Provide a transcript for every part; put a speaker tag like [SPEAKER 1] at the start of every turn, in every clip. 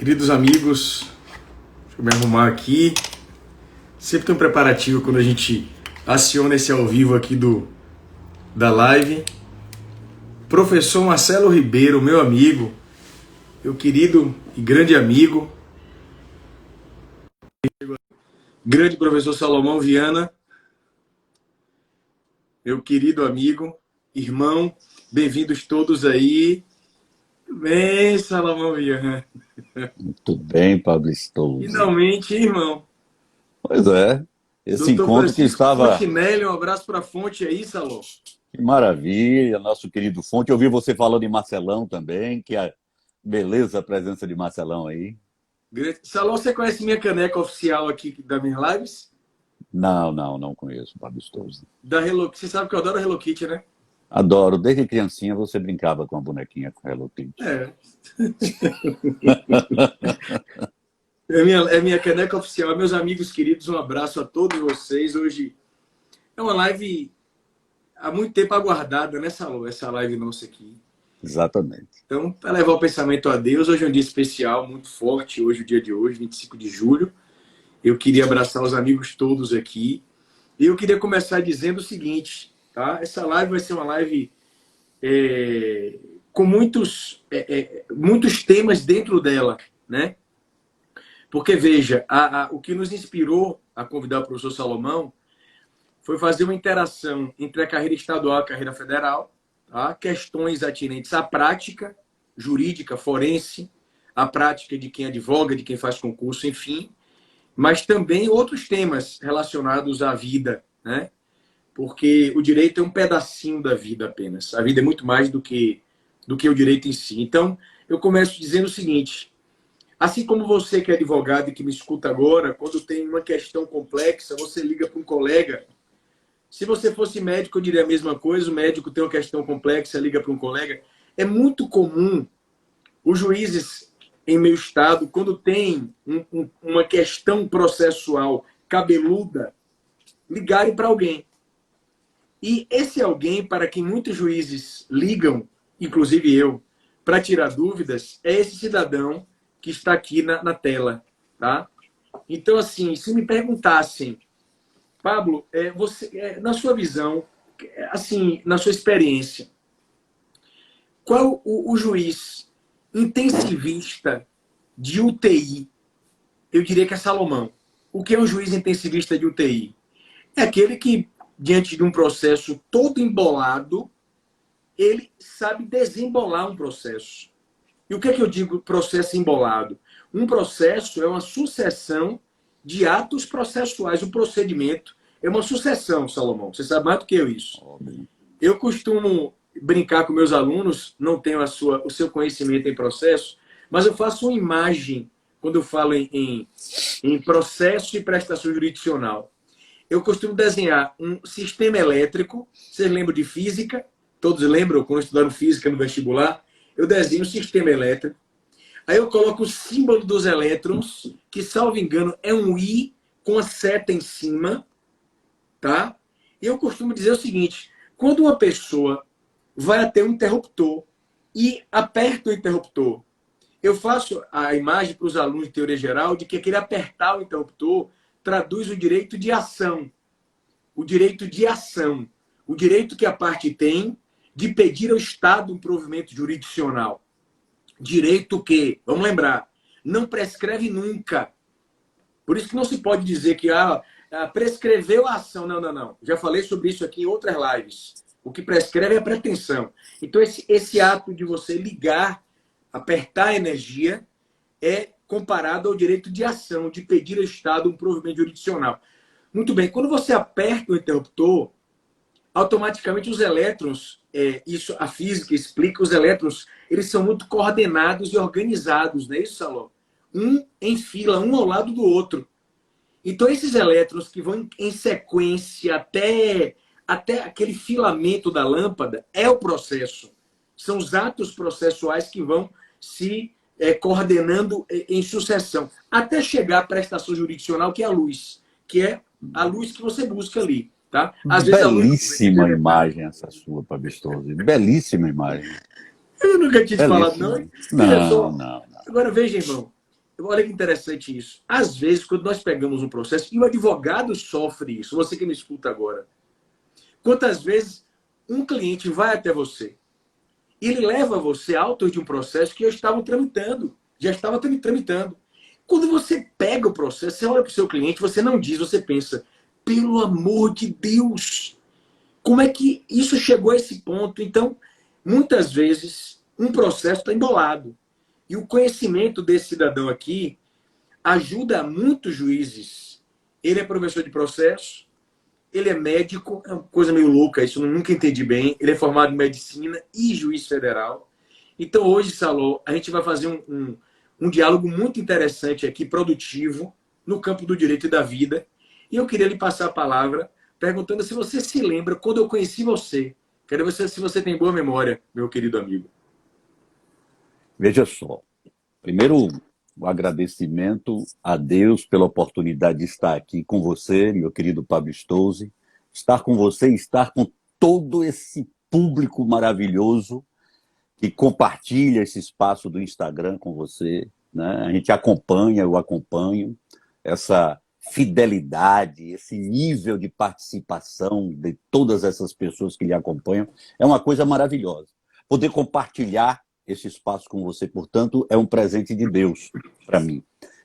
[SPEAKER 1] Queridos amigos, deixa eu me arrumar aqui. Sempre tem um preparativo quando a gente aciona esse ao vivo aqui da live. Professor Marcelo Ribeiro, meu amigo, meu querido e grande amigo. Grande professor Salomão Viana, meu querido amigo, irmão, bem-vindos todos aí. Bem, Salomão Viana.
[SPEAKER 2] Muito bem, Pablo Stolze.
[SPEAKER 1] Finalmente, irmão.
[SPEAKER 2] Pois é, esse
[SPEAKER 1] Doutor
[SPEAKER 2] encontro que
[SPEAKER 1] Francisco
[SPEAKER 2] estava...
[SPEAKER 1] Fontinelli, um abraço para a Fonte aí, Salom.
[SPEAKER 2] Que maravilha, nosso querido Fonte. Eu ouvi você falando em Marcelão também, que a beleza a presença de Marcelão aí.
[SPEAKER 1] Salom, você conhece minha caneca oficial aqui das minhas lives?
[SPEAKER 2] Não conheço, Pablo Stolze.
[SPEAKER 1] Você sabe que eu adoro Hello Kitty, né?
[SPEAKER 2] Adoro, desde criancinha você brincava com a bonequinha com Hello Kitty.
[SPEAKER 1] É. É minha caneca oficial. Meus amigos queridos, um abraço a todos vocês. Hoje é uma live há muito tempo aguardada, né, Salom? Essa live nossa aqui.
[SPEAKER 2] Exatamente.
[SPEAKER 1] Então, para levar o pensamento a Deus, hoje é um dia especial, muito forte, hoje, o dia de hoje, 25 de julho. Eu queria abraçar os amigos todos aqui. E eu queria começar dizendo o seguinte, tá? Essa live vai ser uma live com muitos temas dentro dela, né? Porque, veja, o que nos inspirou a convidar o professor Salomão foi fazer uma interação entre a carreira estadual e a carreira federal, tá? Questões atinentes à prática jurídica, forense, à prática de quem advoga, de quem faz concurso, enfim, mas também outros temas relacionados à vida, né? Porque o direito é um pedacinho da vida apenas. A vida é muito mais do que o direito em si. Então, eu começo dizendo o seguinte: assim como você que é advogado e que me escuta agora, quando tem uma questão complexa, você liga para um colega. Se você fosse médico, eu diria a mesma coisa. O médico tem uma questão complexa, liga para um colega. É muito comum os juízes em meu estado, quando tem uma questão processual cabeluda, ligarem para alguém. E esse alguém, para quem muitos juízes ligam, inclusive eu, para tirar dúvidas, é esse cidadão que está aqui na tela, tá? Então, assim, se me perguntassem, Pablo, você, na sua visão, assim, na sua experiência, qual o juiz intensivista de UTI? Eu diria que é Salomão. O que é um juiz intensivista de UTI? É aquele que, diante de um processo todo embolado, ele sabe desembolar um processo. E o que é que eu digo processo embolado? Um processo é uma sucessão de atos processuais. O procedimento é uma sucessão, Salomão. Você sabe mais do que eu isso. Eu costumo brincar com meus alunos, não tenho o seu conhecimento em processo, mas eu faço uma imagem quando eu falo em processo e prestação jurisdicional. Eu costumo desenhar um sistema elétrico. Vocês lembram de física? Todos lembram quando estudaram física no vestibular? Eu desenho um sistema elétrico. Aí eu coloco o símbolo dos elétrons, que, salvo engano, é um I com a seta em cima, tá? E eu costumo dizer o seguinte: quando uma pessoa vai até um interruptor e aperta o interruptor, eu faço a imagem para os alunos de teoria geral de que aquele apertar o interruptor traduz o direito de ação. O direito de ação. O direito que a parte tem de pedir ao Estado um provimento jurisdicional. Direito que, vamos lembrar, não prescreve nunca. Por isso que não se pode dizer que prescreveu a ação. Não. Já falei sobre isso aqui em outras lives. O que prescreve é a pretensão. Então, esse ato de você ligar, apertar a energia, é comparado ao direito de ação, de pedir ao Estado um provimento jurisdicional. Muito bem, quando você aperta o interruptor, automaticamente os elétrons, isso a física explica, os elétrons, eles são muito coordenados e organizados, não é isso, Salom? Um em fila, um ao lado do outro. Então, esses elétrons que vão em sequência até aquele filamento da lâmpada, é o processo. São os atos processuais que vão se coordenando em sucessão, até chegar à prestação jurisdicional, que é a luz que você busca ali. Tá? Às vezes
[SPEAKER 2] Belíssima imagem essa sua, Pablo Stolze. Belíssima imagem.
[SPEAKER 1] Eu nunca tinha te falado, não.
[SPEAKER 2] Não.
[SPEAKER 1] Agora, veja, irmão. olha que interessante isso. Às vezes, quando nós pegamos um processo, e o advogado sofre isso, você que me escuta agora. Quantas vezes um cliente vai até você, ele leva você autor de um processo que já estava tramitando. Quando você pega o processo, você olha para o seu cliente, você não diz, você pensa, pelo amor de Deus, como é que isso chegou a esse ponto? Então, muitas vezes, um processo está embolado. E o conhecimento desse cidadão aqui ajuda muitos juízes. Ele é professor de processo, ele é médico, é uma coisa meio louca, isso eu nunca entendi bem. Ele é formado em medicina e juiz federal. Então, hoje, Salô, a gente vai fazer um diálogo muito interessante aqui, produtivo, no campo do direito e da vida. E eu queria lhe passar a palavra perguntando se você se lembra quando eu conheci você. Quero ver se você tem boa memória, meu querido amigo.
[SPEAKER 2] Veja só, primeiro, um agradecimento a Deus pela oportunidade de estar aqui com você, meu querido Pablo Stouze, estar com você e estar com todo esse público maravilhoso que compartilha esse espaço do Instagram com você, né? A gente acompanha, eu acompanho essa fidelidade, esse nível de participação de todas essas pessoas que lhe acompanham, é uma coisa maravilhosa. Poder compartilhar esse espaço com você, portanto, é um presente de Deus para mim.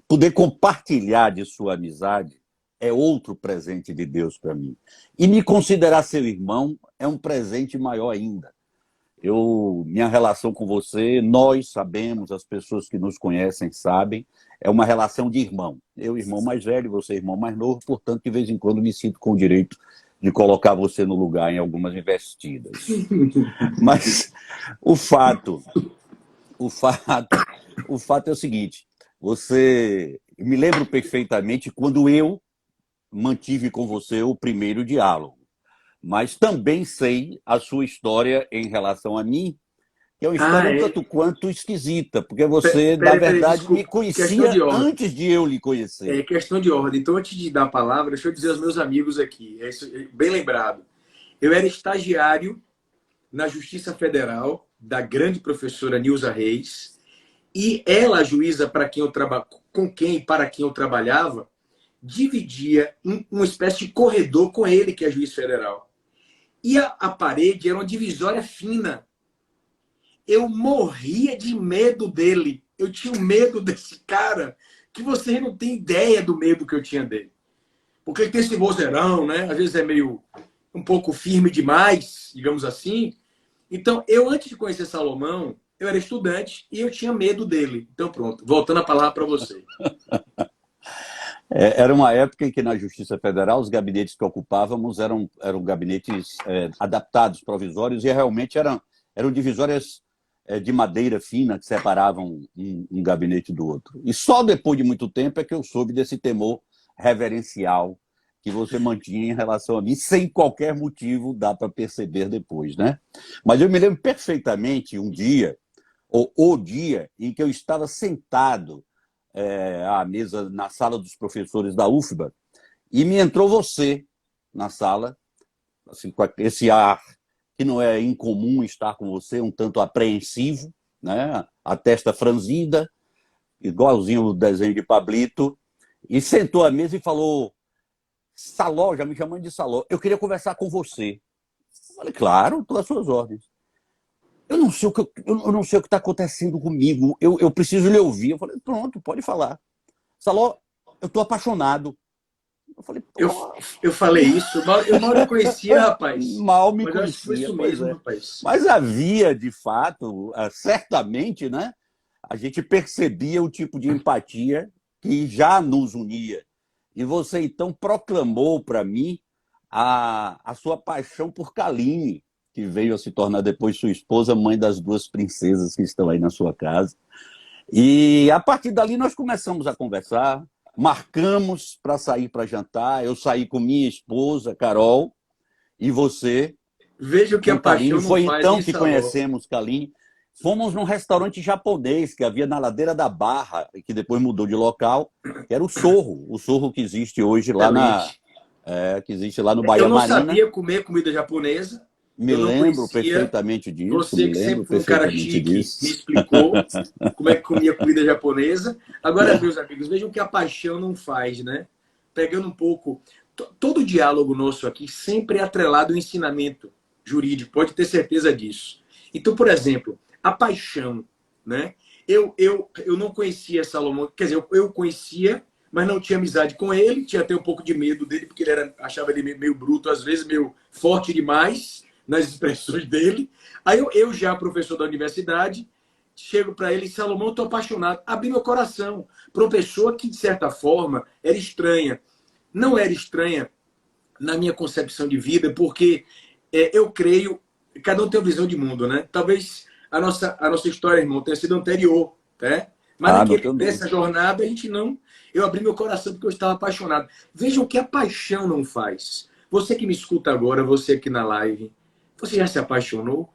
[SPEAKER 2] Poder compartilhar de sua amizade é outro presente de Deus para mim. E me considerar seu irmão é um presente maior ainda. Minha relação com você, nós sabemos, as pessoas que nos conhecem sabem, é uma relação de irmão. Eu, irmão mais velho, você, irmão mais novo, portanto, de vez em quando me sinto com o direito de colocar você no lugar em algumas investidas. Mas o fato é o seguinte, você me lembro perfeitamente quando eu mantive com você o primeiro diálogo, mas também sei a sua história em relação a mim, que é uma história um tanto quanto esquisita, porque você, na verdade,
[SPEAKER 1] desculpa,
[SPEAKER 2] me conhecia antes de eu lhe
[SPEAKER 1] É
[SPEAKER 2] conhecer.
[SPEAKER 1] questão de ordem. Então, antes de dar a palavra, deixa eu dizer aos meus amigos aqui, bem lembrado. Eu era estagiário na Justiça Federal da grande professora Nilza Reis, e ela, a juíza com quem e para quem eu trabalhava, dividia uma espécie de corredor com ele, que é juiz federal. E a parede era uma divisória fina. Eu morria de medo dele. Eu tinha um medo desse cara, que você não tem ideia do medo que eu tinha dele. Porque ele tem esse vozeirão, né? Às vezes é meio um pouco firme demais, digamos assim. Então, eu, antes de conhecer Salomão, eu era estudante e eu tinha medo dele. Então, pronto, voltando a palavra para você.
[SPEAKER 2] Era uma época em que, na Justiça Federal, os gabinetes que ocupávamos eram gabinetes adaptados, provisórios, e realmente eram divisórias de madeira fina que separavam um gabinete do outro. E só depois de muito tempo é que eu soube desse temor reverencial que você mantinha em relação a mim, sem qualquer motivo, dá para perceber depois, né? Mas eu me lembro perfeitamente um dia, ou o dia, em que eu estava sentado à mesa na sala dos professores da UFBA, e me entrou você na sala, assim, com esse ar que não é incomum estar com você, um tanto apreensivo, né? A testa franzida, igualzinho o desenho de Pablito, e sentou à mesa e falou: Saló, já me chamando de Saló, eu queria conversar com você. Eu falei, claro, estou às suas ordens. Eu não sei o que está acontecendo comigo, eu preciso lhe ouvir. Eu falei, pronto, pode falar. Saló, eu estou apaixonado. Eu falei,
[SPEAKER 1] eu falei isso, eu mal me conhecia, rapaz.
[SPEAKER 2] Mal me
[SPEAKER 1] Mas
[SPEAKER 2] conhecia.
[SPEAKER 1] eu acho que foi isso mesmo, rapaz.
[SPEAKER 2] Mas havia, de fato, certamente, né? A gente percebia o tipo de empatia que já nos unia. E você, então, proclamou para mim a sua paixão por Kaline, que veio a se tornar depois sua esposa, mãe das duas princesas que estão aí na sua casa. E a partir dali nós começamos a conversar, marcamos para sair para jantar. Eu saí com minha esposa, Carol, e você.
[SPEAKER 1] Veja o que a paixão não
[SPEAKER 2] foi
[SPEAKER 1] faz,
[SPEAKER 2] então
[SPEAKER 1] hein,
[SPEAKER 2] que
[SPEAKER 1] Saló?
[SPEAKER 2] Conhecemos Kaline. Fomos num restaurante japonês que havia na Ladeira da Barra, que depois mudou de local, que era o Sorro que existe hoje lá que existe lá no Bahia
[SPEAKER 1] Eu não
[SPEAKER 2] Marina.
[SPEAKER 1] sabia comer comida japonesa,
[SPEAKER 2] Me
[SPEAKER 1] Eu não
[SPEAKER 2] lembro
[SPEAKER 1] conhecia.
[SPEAKER 2] perfeitamente disso,
[SPEAKER 1] Você
[SPEAKER 2] me
[SPEAKER 1] que
[SPEAKER 2] lembro
[SPEAKER 1] sempre foi um cara
[SPEAKER 2] perfeitamente
[SPEAKER 1] chique, me
[SPEAKER 2] disso.
[SPEAKER 1] explicou como é que comia comida japonesa. Agora, meus amigos, vejam que a paixão não faz, né? Pegando um pouco. Todo diálogo nosso aqui sempre é atrelado ao ensinamento jurídico, pode ter certeza disso. Então, por exemplo, a paixão, né? Eu não conhecia Salomão, quer dizer, eu conhecia, mas não tinha amizade com ele, tinha até um pouco de medo dele, porque achava ele meio bruto, às vezes meio forte demais nas expressões dele. Aí eu já, professor da universidade, chego para ele, Salomão, estou apaixonado. Abri meu coração para uma pessoa que, de certa forma, era estranha. Não era estranha na minha concepção de vida, porque eu creio, cada um tem uma visão de mundo, né? Talvez a nossa história, irmão, tenha sido anterior, né? Mas
[SPEAKER 2] Ah, não tenho
[SPEAKER 1] nessa
[SPEAKER 2] dúvida.
[SPEAKER 1] jornada, a gente não. Eu abri meu coração porque eu estava apaixonado. Vejam o que a paixão não faz. Você que me escuta agora, você aqui na live, você já se apaixonou?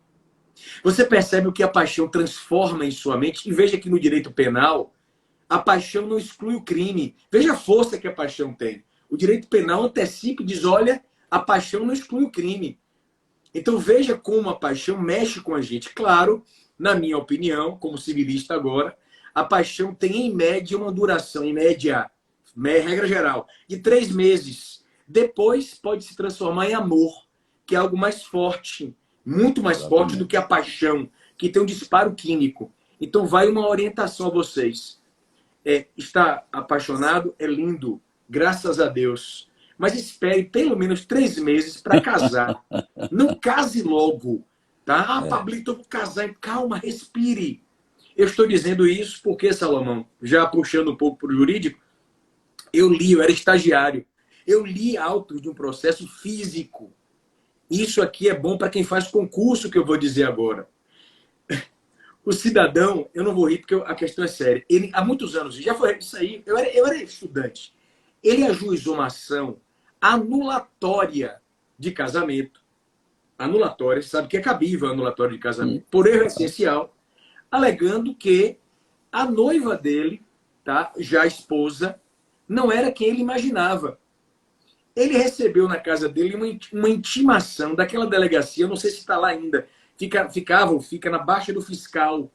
[SPEAKER 1] Você percebe o que a paixão transforma em sua mente? E veja que no direito penal, a paixão não exclui o crime. Veja a força que a paixão tem. O direito penal antecipa e diz: olha, a paixão não exclui o crime. Então veja como a paixão mexe com a gente. Claro, na minha opinião, como civilista agora, a paixão tem em média uma duração, em média, regra geral, de 3 meses. Depois pode se transformar em amor, que é algo mais forte, muito mais forte do que a
[SPEAKER 2] Exatamente.
[SPEAKER 1] paixão, que tem um disparo químico. Então vai uma orientação a vocês. Estar apaixonado é lindo, graças a Deus. Mas espere pelo menos 3 meses para casar. Não case logo, tá? Ah,
[SPEAKER 2] É.
[SPEAKER 1] Pablito, eu vou casar. Calma, respire. Eu estou dizendo isso porque, Salomão, já puxando um pouco para o jurídico, eu era estagiário. Eu li autos de um processo físico. Isso aqui é bom para quem faz concurso, que eu vou dizer agora. O cidadão, eu não vou rir porque a questão é séria. Ele, há muitos anos, já foi isso aí, eu era estudante. Ele ajuizou uma ação anulatória de casamento. Anulatória, sabe que é cabível anulatório de casamento, por erro essencial, alegando que a noiva dele, tá, já esposa, não era quem ele imaginava. Ele recebeu na casa dele uma intimação daquela delegacia, eu não sei se está lá ainda, fica na Baixa do Fiscal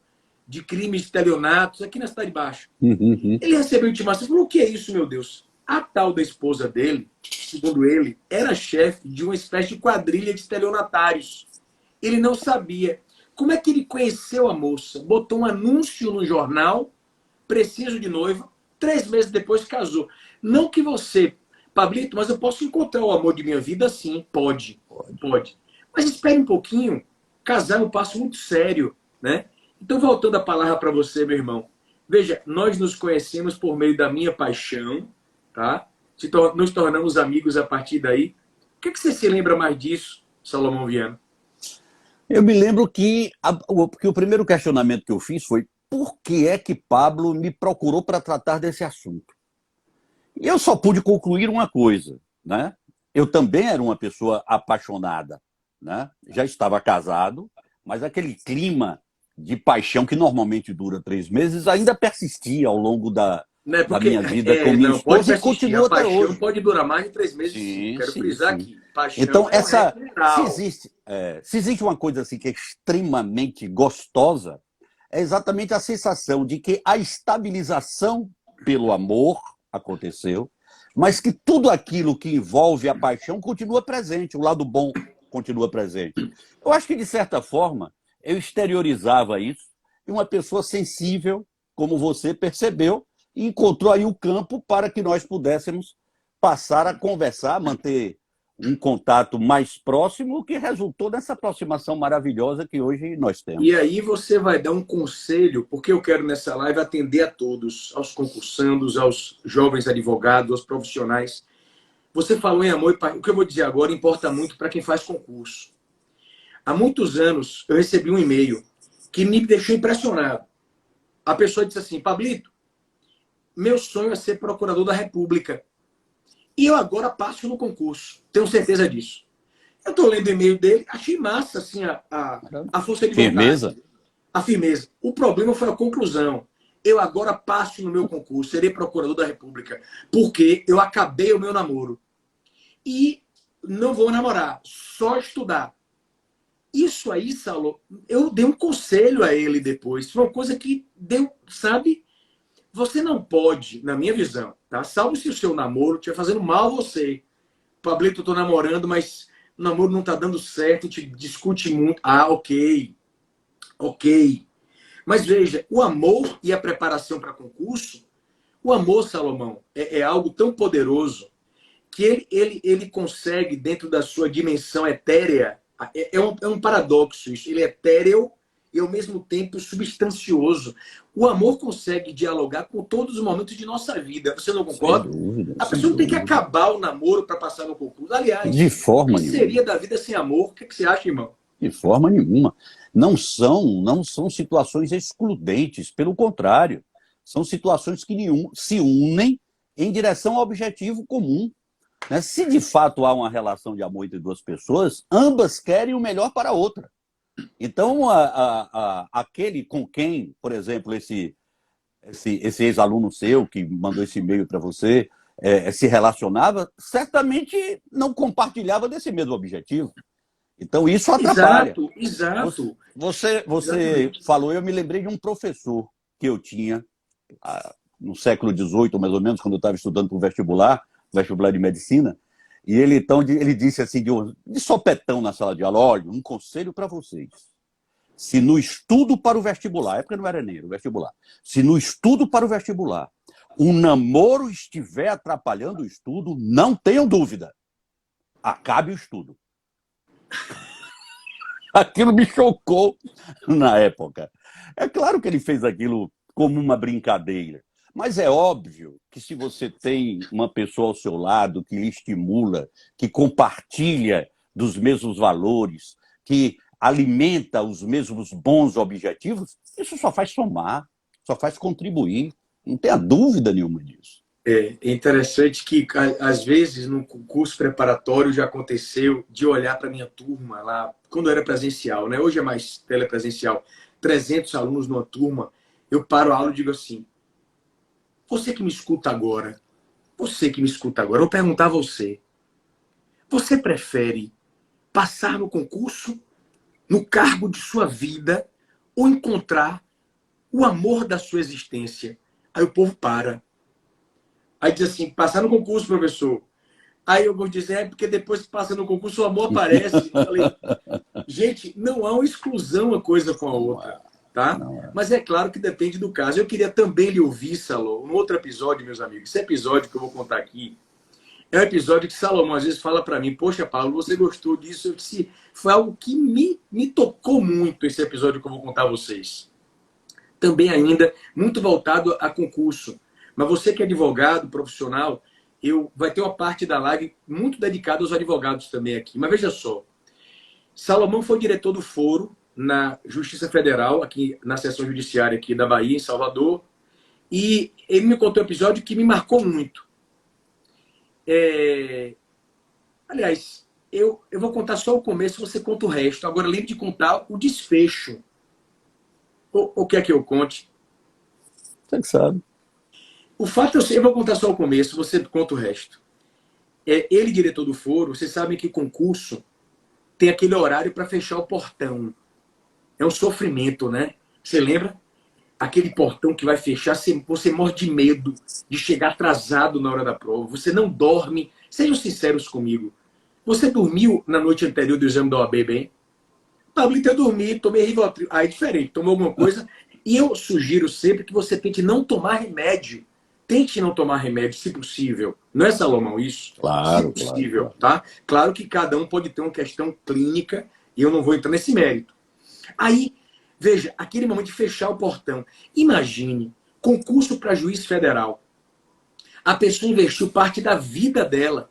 [SPEAKER 1] de crimes de estelionatos, aqui na Cidade Baixa.
[SPEAKER 2] Uhum.
[SPEAKER 1] Ele recebeu intimação e falou: o que é isso, meu Deus? A tal da esposa dele, segundo ele, era chefe de uma espécie de quadrilha de estelionatários. Ele não sabia. Como é que ele conheceu a moça? Botou um anúncio no jornal, preciso de noiva, 3 meses depois casou. Não que você, Pablito, mas eu posso encontrar o amor de minha vida sim. Pode, pode. Mas espere um pouquinho. Casar é um passo muito sério, né? Então, voltando a palavra para você, meu irmão. Veja, nós nos conhecemos por meio da minha paixão, tá? Nos tornamos amigos a partir daí. O que você se lembra mais disso, Salomão Viana?
[SPEAKER 2] Eu me lembro que o primeiro questionamento que eu fiz foi por que é que Pablo me procurou para tratar desse assunto? E eu só pude concluir uma coisa, né? Eu também era uma pessoa apaixonada, né? Já estava casado, mas aquele clima de paixão que normalmente dura 3 meses ainda persistia ao longo
[SPEAKER 1] Né?
[SPEAKER 2] da
[SPEAKER 1] Porque,
[SPEAKER 2] minha vida com minha
[SPEAKER 1] não, pode
[SPEAKER 2] esposa e
[SPEAKER 1] persistir. A
[SPEAKER 2] continua até
[SPEAKER 1] paixão
[SPEAKER 2] hoje.
[SPEAKER 1] pode durar mais de 3 meses, sim.
[SPEAKER 2] Sim,
[SPEAKER 1] Quero
[SPEAKER 2] sim,
[SPEAKER 1] frisar
[SPEAKER 2] sim.
[SPEAKER 1] aqui. Paixão
[SPEAKER 2] Então,
[SPEAKER 1] é uma regra
[SPEAKER 2] se
[SPEAKER 1] geral.
[SPEAKER 2] existe, se existe uma coisa assim que é extremamente gostosa, é exatamente a sensação de que a estabilização pelo amor aconteceu, mas que tudo aquilo que envolve a paixão continua presente, o lado bom continua presente. Eu acho que, de certa forma, eu exteriorizava isso e uma pessoa sensível, como você, percebeu e encontrou aí o campo para que nós pudéssemos passar a conversar, manter um contato mais próximo, que resultou nessa aproximação maravilhosa que hoje nós
[SPEAKER 1] E
[SPEAKER 2] temos.
[SPEAKER 1] aí você vai dar um conselho, porque eu quero nessa live atender a todos, aos concursandos, aos jovens advogados, aos profissionais. Você falou em amor e paixão. O que eu vou dizer agora importa muito para quem faz concurso. Há muitos anos eu recebi um e-mail que me deixou impressionado. A pessoa disse assim: Pablito, meu sonho é ser procurador da República. E eu agora passo no concurso. Tenho certeza disso. Eu estou lendo o e-mail dele, achei massa assim, a força de
[SPEAKER 2] Firmeza?
[SPEAKER 1] vontade, a firmeza. O problema foi a conclusão. Eu agora passo no meu concurso, serei procurador da República, porque eu acabei o meu namoro. E não vou namorar, só estudar. Isso aí, Saulo, eu dei um conselho a ele depois. Foi uma coisa que deu, sabe? Você não pode, na minha visão, tá? Salvo se o seu namoro estiver fazendo mal a você. Pablito, eu tô namorando, mas o namoro não tá dando certo, te discute muito. Ah, ok. Ok. Mas veja, o amor e a preparação para concurso, o amor, Salomão, é algo tão poderoso que ele consegue, dentro da sua dimensão etérea, é um paradoxo isso, ele é etéreo e ao mesmo tempo substancioso. O amor consegue dialogar com todos os momentos de nossa vida. Você não
[SPEAKER 2] Sem
[SPEAKER 1] concorda?
[SPEAKER 2] dúvida,
[SPEAKER 1] A
[SPEAKER 2] sem
[SPEAKER 1] pessoa não tem que
[SPEAKER 2] dúvida.
[SPEAKER 1] acabar o namoro para passar no concurso.
[SPEAKER 2] De
[SPEAKER 1] Aliás, o
[SPEAKER 2] forma
[SPEAKER 1] que
[SPEAKER 2] nenhuma.
[SPEAKER 1] seria da vida sem amor? O que você acha, irmão?
[SPEAKER 2] De forma nenhuma. Não são situações excludentes, pelo contrário. São situações que se unem em direção ao objetivo comum. Né? Se de fato há uma relação de amor entre duas pessoas, ambas querem o melhor para a outra. Então, aquele com quem, por exemplo, esse ex-aluno seu que mandou esse e-mail para você, se relacionava, certamente não compartilhava desse mesmo objetivo. Então, isso atrapalha.
[SPEAKER 1] Exato, exato.
[SPEAKER 2] Você
[SPEAKER 1] Exatamente.
[SPEAKER 2] falou, eu me lembrei de um professor que eu tinha no século XVIII, mais ou menos, quando eu estava estudando para o vestibular de medicina, e ele disse assim, de sopetão na sala de aula, olha, um conselho para vocês. Se no estudo para o vestibular, época não era nem o vestibular, se no estudo para o vestibular um namoro estiver atrapalhando o estudo, não tenham dúvida, acabe o estudo. Aquilo me chocou na época. É claro que ele fez aquilo como uma brincadeira, mas é óbvio que se você tem uma pessoa ao seu lado que lhe estimula, que compartilha dos mesmos valores, que alimenta os mesmos bons objetivos, isso só faz somar, só faz contribuir. Não tenha dúvida nenhuma disso.
[SPEAKER 1] É interessante que, às vezes, no curso preparatório já aconteceu de olhar para minha turma lá, quando era presencial, né? Hoje é mais telepresencial, 300 alunos numa turma, eu paro a aula e digo assim, você que me escuta agora, eu vou perguntar a você, você prefere passar no concurso, no cargo de sua vida, ou encontrar o amor da sua existência? Aí o povo para. Aí diz assim, passar no concurso, professor. Aí eu vou dizer, porque depois que passa no concurso, o amor aparece. Eu falei, gente, não há uma exclusão uma coisa com a
[SPEAKER 2] Não
[SPEAKER 1] outra,
[SPEAKER 2] é,
[SPEAKER 1] tá?
[SPEAKER 2] não é.
[SPEAKER 1] Mas é claro que depende do caso. Eu queria também lhe ouvir, Salomão, num outro episódio, meus amigos. Esse episódio que eu vou contar aqui é um episódio que Salomão às vezes fala para mim, poxa, Paulo, você gostou disso? Eu disse, foi algo que me tocou muito esse episódio que eu vou contar a vocês. Também ainda muito voltado a concurso. Mas você que é advogado, profissional, vai ter uma parte da live muito dedicada aos advogados também aqui. Mas veja só, Salomão foi diretor do foro na Justiça Federal, aqui na seção judiciária aqui da Bahia, em Salvador, e ele me contou um episódio que me marcou muito. Aliás, eu vou contar só o começo, você conta o resto. Agora, lembre de contar o desfecho. O que é que eu conte?
[SPEAKER 2] Você que sabe.
[SPEAKER 1] O fato eu vou contar só o começo, você conta o resto. Ele, diretor do foro, vocês sabem que concurso tem aquele horário para fechar o portão. É um sofrimento, né? Você lembra? Aquele portão que vai fechar, você morre de medo de chegar atrasado na hora da prova. Você não dorme. Sejam sinceros comigo. Você dormiu na noite anterior do exame da OAB bem? Pablito, eu dormi, tomei Rivotril. Aí é diferente, tomou alguma coisa. E eu sugiro sempre que você tente não tomar remédio. Tente não tomar remédio, se possível. Não é, Salomão, isso? Se
[SPEAKER 2] Claro, claro,
[SPEAKER 1] possível,
[SPEAKER 2] claro.
[SPEAKER 1] tá? Claro que cada um pode ter uma questão clínica e eu não vou entrar nesse mérito. Aí, veja, aquele momento de fechar o portão. Imagine, concurso para juiz federal. A pessoa investiu parte da vida dela.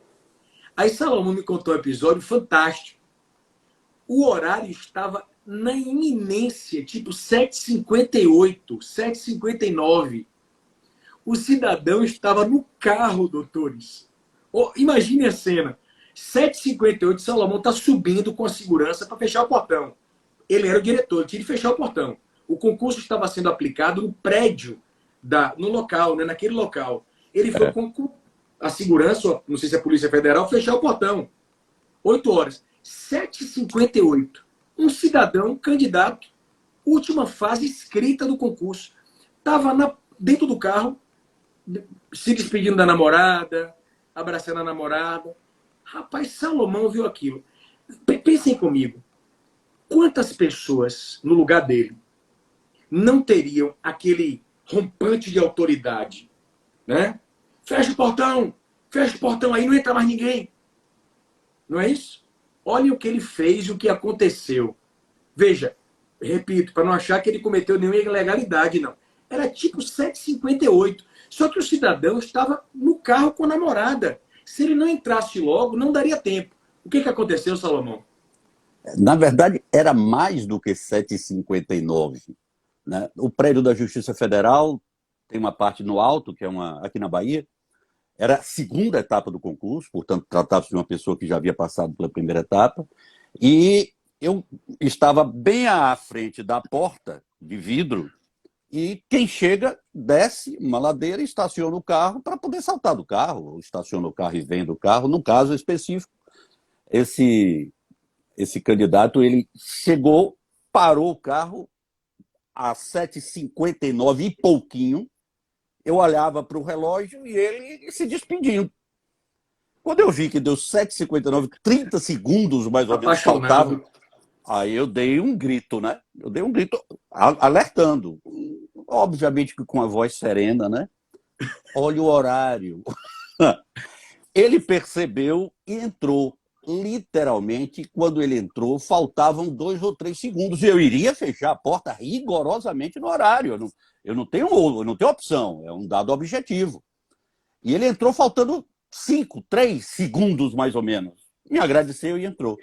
[SPEAKER 1] Aí Salomão me contou um episódio fantástico. O horário estava na iminência, tipo 7h58, 7h59. O cidadão estava no carro, doutores. Imagine a cena. 7h58, Salomão está subindo com a segurança para fechar o portão. Ele era o diretor, ele tinha de fechar o portão. O concurso estava sendo aplicado no prédio, no local, né, naquele local. Ele foi com a segurança, não sei se é a Polícia Federal, fechar o portão. 8 horas. 7h58. Um cidadão candidato, última fase escrita do concurso. Estava dentro do carro, se despedindo da namorada, abraçando a namorada. Rapaz, Salomão viu aquilo. Pensem comigo. Quantas pessoas, no lugar dele, não teriam aquele rompante de autoridade, né? Fecha o portão aí, não entra mais ninguém. Não é isso? Olha o que ele fez e o que aconteceu. Veja, repito, para não achar que ele cometeu nenhuma ilegalidade, não. Era tipo 7h58. Só que o cidadão estava no carro com a namorada. Se ele não entrasse logo, não daria tempo. O que aconteceu, Salomão?
[SPEAKER 2] Na verdade, era mais do que 7h59. Né? O prédio da Justiça Federal tem uma parte no alto, que é aqui na Bahia. Era a segunda etapa do concurso, portanto, tratava-se de uma pessoa que já havia passado pela primeira etapa. E eu estava bem à frente da porta de vidro, e quem chega, desce uma ladeira e estaciona o carro para poder saltar do carro, ou estaciona o carro e vem do carro. No caso específico, esse candidato, ele chegou, parou o carro às 7h59 e pouquinho. Eu olhava para o relógio e ele se despedindo. Quando eu vi que deu 7h59, 30 segundos mais ou menos faltavam, aí eu dei um grito, né? Eu dei um grito alertando. Obviamente que com a voz serena, né? Olha o horário. Ele percebeu e entrou. Literalmente, quando ele entrou, faltavam 2 ou 3 segundos. E eu iria fechar a porta rigorosamente no horário. Eu não tenho opção, é um dado objetivo. E ele entrou faltando 5, 3 segundos, mais ou menos. Me agradeceu e entrou.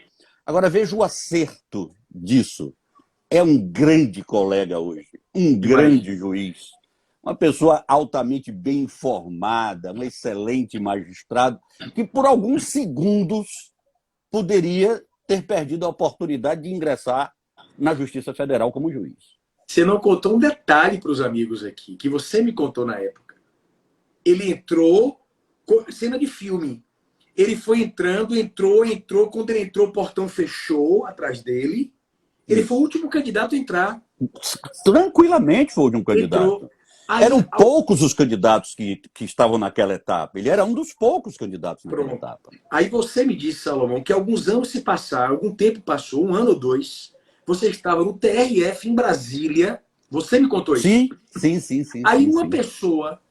[SPEAKER 2] Agora, veja o acerto disso. É um grande colega hoje, um grande juiz, uma pessoa altamente bem informada, um excelente magistrado, que por alguns segundos poderia ter perdido a oportunidade de ingressar na Justiça Federal como juiz.
[SPEAKER 1] Você não contou um detalhe para os amigos aqui, que você me contou na época. Ele entrou, cena de filme. Ele foi entrando, entrou. Quando ele entrou, o portão fechou atrás dele. Ele foi o último candidato a entrar.
[SPEAKER 2] Tranquilamente foi o último candidato.
[SPEAKER 1] Aí,
[SPEAKER 2] eram poucos os candidatos que estavam naquela etapa. Ele era um dos poucos candidatos naquela etapa.
[SPEAKER 1] Aí você me disse, Salomão, que alguns anos se passaram, algum tempo passou, 1 ano ou 2, você estava no TRF em Brasília. Você me contou isso?
[SPEAKER 2] Sim.
[SPEAKER 1] Aí uma pessoa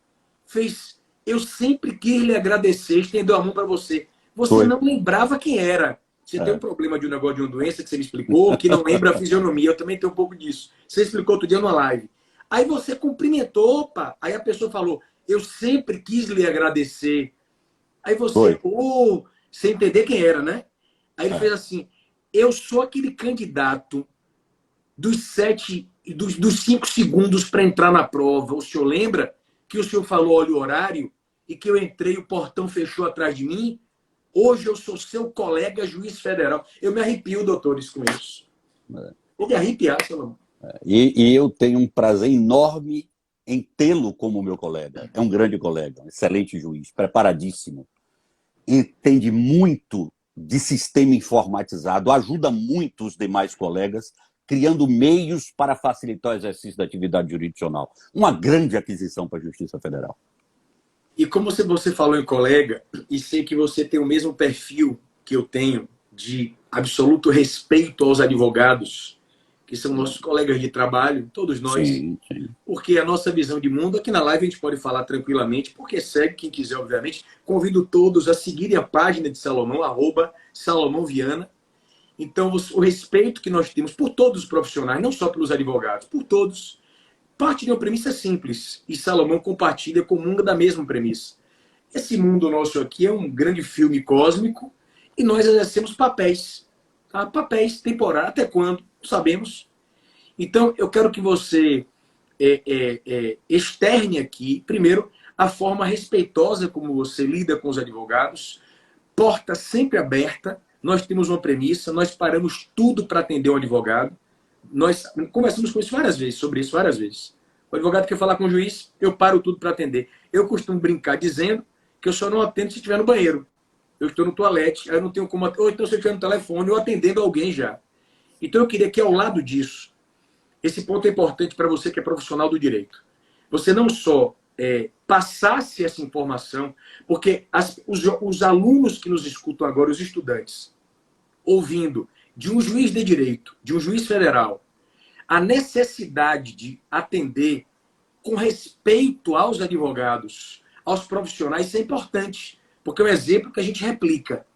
[SPEAKER 1] fez... Eu sempre quis lhe agradecer, estendeu a mão para você. Você não lembrava quem era. Você tem um problema de um negócio de uma doença que você me explicou, que não lembra a fisionomia. Eu também tenho um pouco disso. Você explicou outro dia numa live. Aí você cumprimentou, opa. Aí a pessoa falou, eu sempre quis lhe agradecer. Aí você, sem entender quem era, né? Aí ele fez assim, eu sou aquele candidato dos 5 segundos para entrar na prova. O senhor lembra que o senhor falou, olha o horário, e que eu entrei, o portão fechou atrás de mim? Hoje eu sou seu colega juiz federal. Eu me arrepio, doutores, com isso. Vou me arrepiar, Salomão.
[SPEAKER 2] E eu tenho um prazer enorme em tê-lo como meu colega. É um grande colega, um excelente juiz, preparadíssimo. Entende muito de sistema informatizado, ajuda muito os demais colegas, criando meios para facilitar o exercício da atividade jurisdicional. Uma grande aquisição para a Justiça Federal.
[SPEAKER 1] E como você falou em colega, e sei que você tem o mesmo perfil que eu tenho, de absoluto respeito aos advogados, que são nossos colegas de trabalho, todos nós,
[SPEAKER 2] sim.
[SPEAKER 1] Porque a nossa visão de mundo, aqui na live a gente pode falar tranquilamente, porque segue quem quiser, obviamente. Convido todos a seguirem a página de Salomão, @SalomãoViana. Então, o respeito que nós temos por todos os profissionais, não só pelos advogados, por todos, parte de uma premissa simples. E Salomão compartilha, comunga da mesma premissa. Esse mundo nosso aqui é um grande filme cósmico e nós exercemos papéis. Tá? Papéis temporários. Até quando? Não sabemos. Então, eu quero que você externe aqui, primeiro, a forma respeitosa como você lida com os advogados, porta sempre aberta. Nós temos uma premissa, nós paramos tudo para atender um advogado. Nós conversamos com isso várias vezes, sobre isso várias vezes. O advogado quer falar com o juiz, eu paro tudo para atender. Eu costumo brincar dizendo que eu só não atendo se estiver no banheiro. Eu estou no toalete, aí eu não tenho como... Ou então se eu estiver no telefone, eu atendendo alguém já. Então eu queria que, ao lado disso, esse ponto é importante para você que é profissional do direito. Você não só passasse essa informação, porque os alunos que nos escutam agora, os estudantes, ouvindo de um juiz de direito, de um juiz federal, a necessidade de atender com respeito aos advogados, aos profissionais, isso é importante, porque é um exemplo que a gente replica.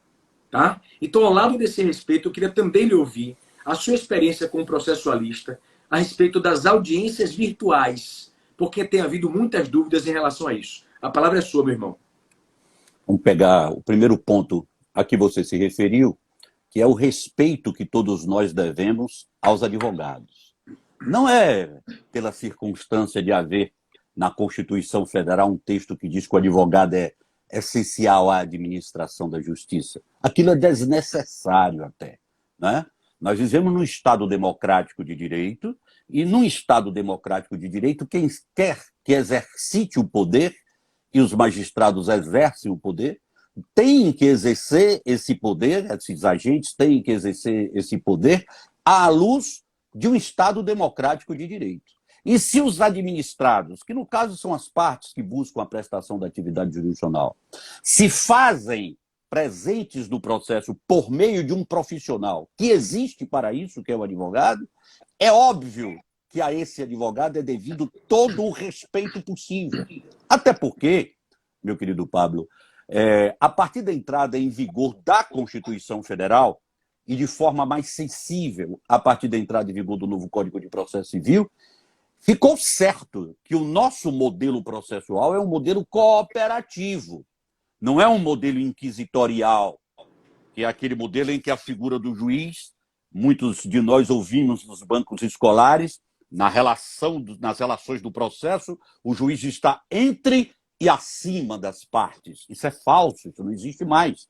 [SPEAKER 1] Tá? Então, ao lado desse respeito, eu queria também lhe ouvir a sua experiência como processualista a respeito das audiências virtuais, porque tem havido muitas dúvidas em relação a isso. A palavra é sua, meu irmão.
[SPEAKER 2] Vamos pegar o primeiro ponto a que você se referiu, que é o respeito que todos nós devemos aos advogados. Não é pela circunstância de haver na Constituição Federal um texto que diz que o advogado é essencial à administração da justiça. Aquilo é desnecessário até, né? Nós vivemos num Estado democrático de direito, e num Estado democrático de direito, quem quer que exercite o poder, e os magistrados exercem o poder, tem que exercer esse poder, esses agentes têm que exercer esse poder à luz de um Estado democrático de direito. E se os administrados, que no caso são as partes que buscam a prestação da atividade jurisdicional, se fazem presentes no processo por meio de um profissional que existe para isso, que é o advogado, é óbvio que a esse advogado é devido todo o respeito possível. Até porque, meu querido Pablo, a partir da entrada em vigor da Constituição Federal, e de forma mais sensível, a partir da entrada em vigor do novo Código de Processo Civil, ficou certo que o nosso modelo processual é um modelo cooperativo, não é um modelo inquisitorial, que é aquele modelo em que a figura do juiz, muitos de nós ouvimos nos bancos escolares, nas relações do processo, o juiz está entre e acima das partes. Isso é falso, isso não existe mais.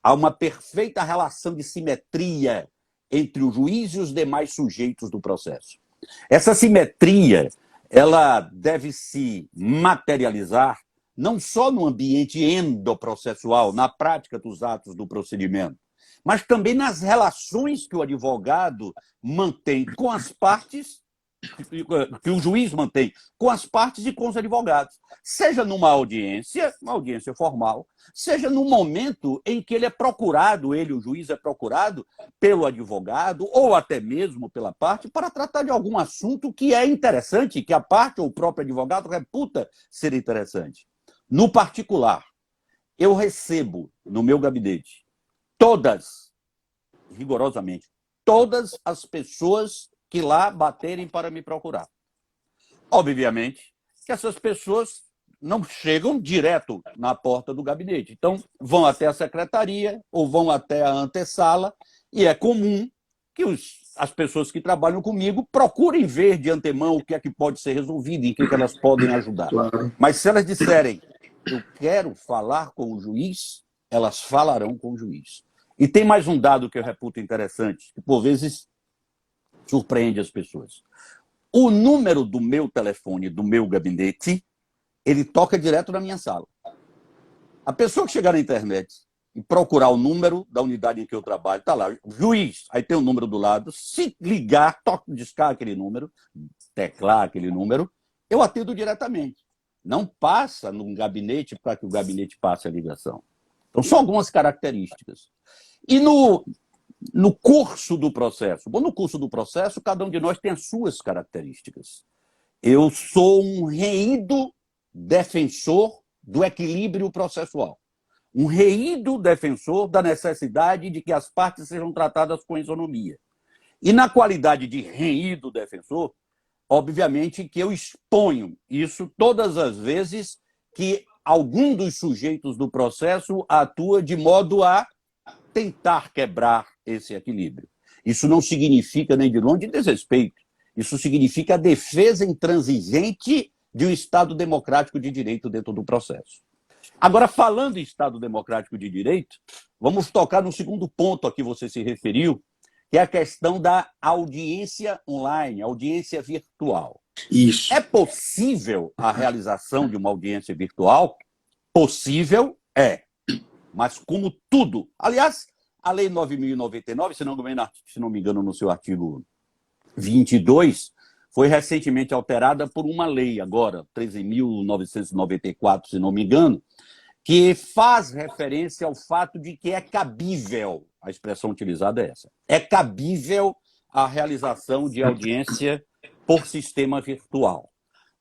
[SPEAKER 2] Há uma perfeita relação de simetria entre o juiz e os demais sujeitos do processo. Essa simetria, ela deve se materializar não só no ambiente endoprocessual, na prática dos atos do procedimento, mas também nas relações que o advogado mantém com as partes, que o juiz mantém com as partes e com os advogados. Seja numa audiência, uma audiência formal, seja no momento em que ele é procurado, o juiz é procurado pelo advogado ou até mesmo pela parte para tratar de algum assunto que é interessante, que a parte ou o próprio advogado reputa ser interessante. No particular, eu recebo no meu gabinete rigorosamente, todas as pessoas que lá baterem para me procurar. Obviamente que essas pessoas não chegam direto na porta do gabinete. Então, vão até a secretaria ou vão até a antessala, e é comum que as pessoas que trabalham comigo procurem ver de antemão o que é que pode ser resolvido, em que elas podem ajudar.
[SPEAKER 1] Claro.
[SPEAKER 2] Mas se elas disserem, eu quero falar com o juiz, elas falarão com o juiz. E tem mais um dado que eu reputo interessante, que por vezes surpreende as pessoas. O número do meu telefone, do meu gabinete, ele toca direto na minha sala. A pessoa que chegar na internet e procurar o número da unidade em que eu trabalho, está lá, juiz, aí tem o número do lado, se ligar, discar aquele número, teclar aquele número, eu atendo diretamente. Não passa num gabinete para que o gabinete passe a ligação. Então, são algumas características. E no curso do processo? Bom, no curso do processo, cada um de nós tem as suas características. Eu sou um reído defensor do equilíbrio processual. Um reído defensor da necessidade de que as partes sejam tratadas com isonomia. E na qualidade de reído defensor, obviamente que eu exponho isso todas as vezes que algum dos sujeitos do processo atua de modo a tentar quebrar esse equilíbrio. Isso não significa nem de longe desrespeito. Isso significa a defesa intransigente de um Estado democrático de direito dentro do processo. Agora, falando em Estado democrático de direito, vamos tocar no segundo ponto a que você se referiu, que é a questão da audiência online, audiência virtual.
[SPEAKER 1] Isso.
[SPEAKER 2] É possível a realização de uma audiência virtual? Possível é. Mas como tudo, aliás, A Lei 9.099, se não me engano, no seu artigo 22, foi recentemente alterada por uma lei agora, 13.994, se não me engano, que faz referência ao fato de que é cabível, a expressão utilizada é essa, é cabível a realização de audiência por sistema virtual.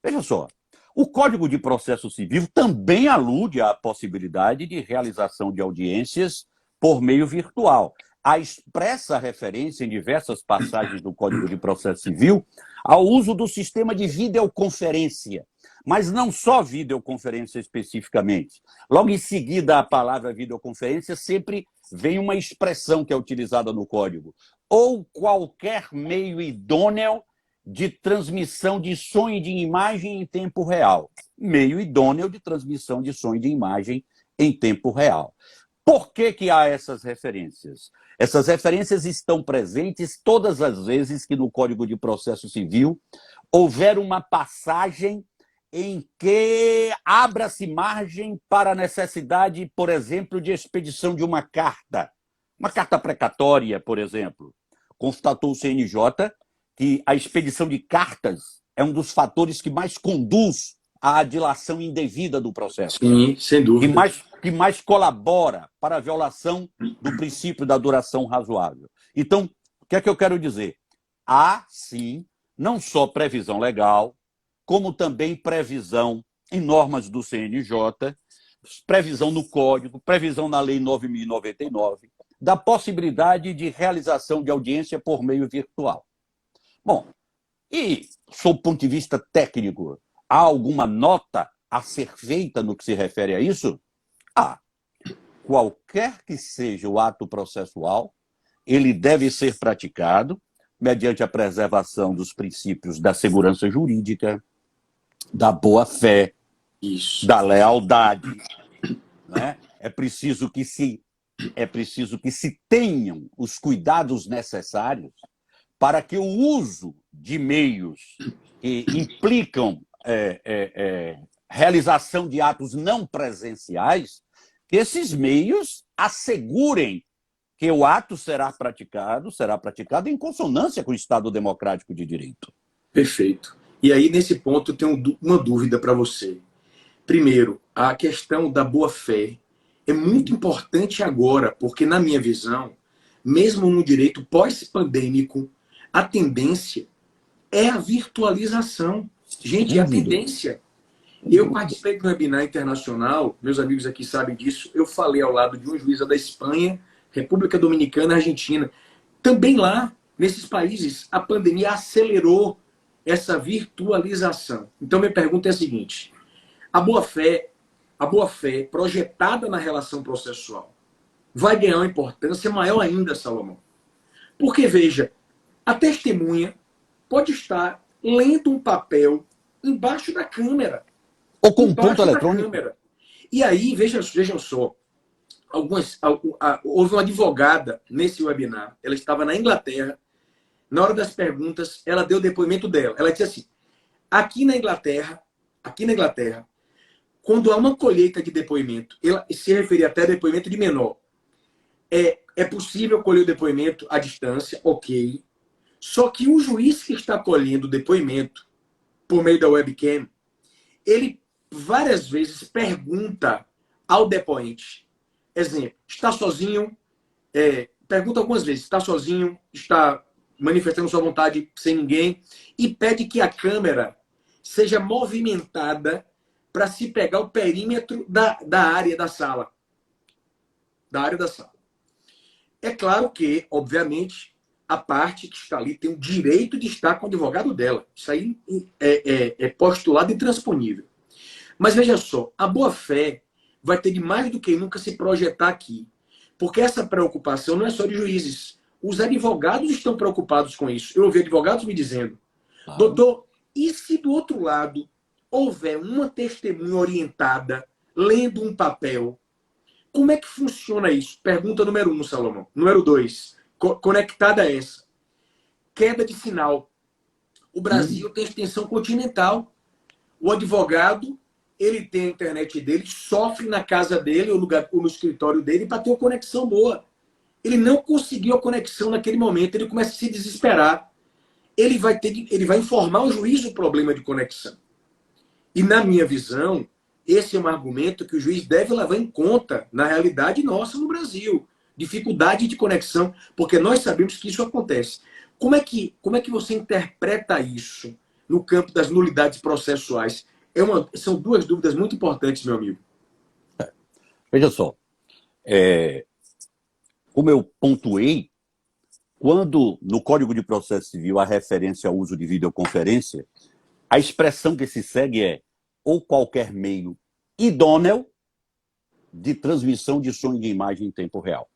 [SPEAKER 2] Veja só, o Código de Processo Civil também alude à possibilidade de realização de audiências por meio virtual. Há expressa referência em diversas passagens do Código de Processo Civil ao uso do sistema de videoconferência, mas não só videoconferência especificamente. Logo em seguida, a palavra videoconferência sempre vem uma expressão que é utilizada no Código, ou qualquer meio idôneo de transmissão de som e de imagem em tempo real. Meio idôneo de transmissão de som e de imagem em tempo real. Por que há essas referências? Essas referências estão presentes todas as vezes que no Código de Processo Civil houver uma passagem em que abra-se margem para a necessidade, por exemplo, de expedição de uma carta precatória, por exemplo. Constatou o CNJ que a expedição de cartas é um dos fatores que mais conduz à dilação indevida do processo.
[SPEAKER 1] Sim, sem dúvida.
[SPEAKER 2] Que mais colabora para a violação do princípio da duração razoável. Então, o que é que eu quero dizer? Há, sim, não só previsão legal, como também previsão em normas do CNJ, previsão no Código, previsão na Lei 9.099, da possibilidade de realização de audiência por meio virtual. Bom, e, sob o ponto de vista técnico, há alguma nota a ser feita no que se refere a isso? Qualquer que seja o ato processual, ele deve ser praticado mediante a preservação dos princípios da segurança jurídica, da boa-fé, da lealdade. Né? É preciso que se tenham os cuidados necessários para que o uso de meios que implicam realização de atos não presenciais, que esses meios assegurem que o ato será praticado em consonância com o Estado Democrático de Direito.
[SPEAKER 1] Perfeito. E aí, nesse ponto, eu tenho uma dúvida para você. Primeiro, a questão da boa-fé é muito importante agora, porque, na minha visão, mesmo no direito pós-pandêmico, a tendência é a virtualização. Gente, é a tendência. Eu participei de um webinar internacional, meus amigos aqui sabem disso, eu falei ao lado de uma juíza da Espanha, República Dominicana, Argentina. Também lá, nesses países, a pandemia acelerou essa virtualização. Então, minha pergunta é a seguinte: a boa-fé projetada na relação processual vai ganhar uma importância maior ainda, Salomão. Porque, veja, a testemunha pode estar lendo um papel embaixo da câmera.
[SPEAKER 2] Ou com um ponto eletrônico.
[SPEAKER 1] E aí, vejam só, houve uma advogada nesse webinar, ela estava na Inglaterra, na hora das perguntas, ela deu o depoimento dela. Ela disse assim: aqui na Inglaterra, quando há uma colheita de depoimento, ela se referia até a depoimento de menor, é possível colher o depoimento à distância, ok. Só que o juiz que está colhendo o depoimento por meio da webcam, ele várias vezes pergunta ao depoente. Exemplo, está sozinho? Pergunta algumas vezes, está sozinho? Está manifestando sua vontade sem ninguém? E pede que a câmera seja movimentada para se pegar o perímetro da área da sala. É claro que, obviamente, a parte que está ali tem o direito de estar com o advogado dela. Isso aí é postulado intransponível. Mas veja só, a boa-fé vai ter de mais do que nunca se projetar aqui. Porque essa preocupação não é só de juízes. Os advogados estão preocupados com isso. Eu ouvi advogados me dizendo: doutor, e se do outro lado houver uma testemunha orientada lendo um papel? Como é que funciona isso? Pergunta número 1, Salomão. Número 2, conectada a essa. Queda de sinal. O Brasil tem extensão continental. O advogado, ele tem a internet dele, sofre na casa dele ou no escritório dele para ter uma conexão boa. ele não conseguiu a conexão naquele momento, ele começa a se desesperar. Ele vai informar o juiz o problema de conexão. E na minha visão, esse é um argumento que o juiz deve levar em conta na realidade nossa no Brasil. Dificuldade de conexão, porque nós sabemos que isso acontece. Como é que você interpreta isso no campo das nulidades processuais? São duas dúvidas muito importantes, meu amigo.
[SPEAKER 2] Veja só, como eu pontuei, quando no Código de Processo Civil há referência ao uso de videoconferência, a expressão que se segue é ou qualquer meio idôneo de transmissão de som e de imagem em tempo real.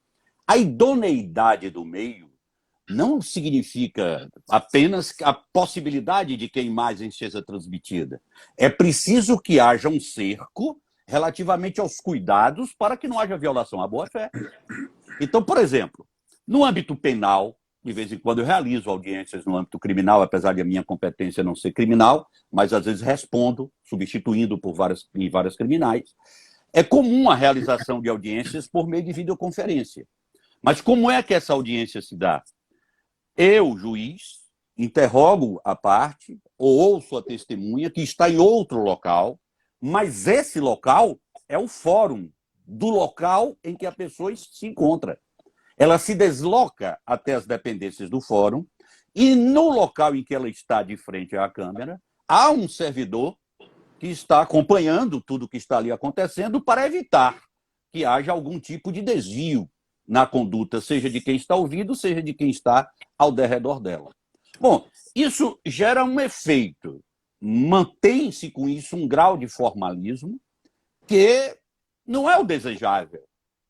[SPEAKER 2] A idoneidade do meio não significa apenas a possibilidade de que a imagem seja transmitida. É preciso que haja um cerco relativamente aos cuidados para que não haja violação à boa-fé. Então, por exemplo, no âmbito penal, de vez em quando eu realizo audiências no âmbito criminal, apesar de a minha competência não ser criminal, mas às vezes respondo, substituindo em várias criminais. É comum a realização de audiências por meio de videoconferência. Mas como é que essa audiência se dá? Eu, juiz, interrogo a parte, ou ouço a testemunha que está em outro local, mas esse local é o fórum do local em que a pessoa se encontra. Ela se desloca até as dependências do fórum e no local em que ela está de frente à câmera, há um servidor que está acompanhando tudo o que está ali acontecendo para evitar que haja algum tipo de desvio na conduta, seja de quem está ouvindo, seja de quem está ao derredor dela. Bom, isso gera um efeito. Mantém-se com isso um grau de formalismo que não é o desejável,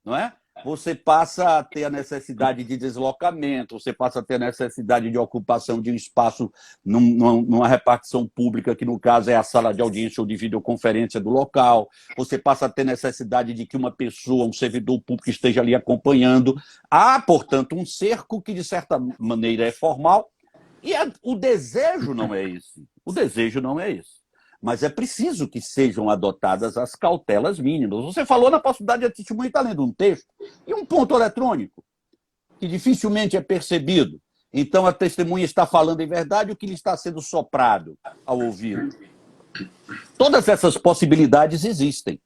[SPEAKER 2] não é? Você passa a ter a necessidade de deslocamento, você passa a ter a necessidade de ocupação de um espaço numa repartição pública, que no caso é a sala de audiência ou de videoconferência do local, você passa a ter necessidade de que uma pessoa, um servidor público esteja ali acompanhando. Há, portanto, um cerco que, de certa maneira, é formal, e o desejo não é esse. O desejo não é esse. Mas é preciso que sejam adotadas as cautelas mínimas. Você falou na possibilidade de a testemunha estar lendo um texto e um ponto eletrônico, que dificilmente é percebido. Então, a testemunha está falando em verdade o que lhe está sendo soprado ao ouvido. Todas essas possibilidades existem.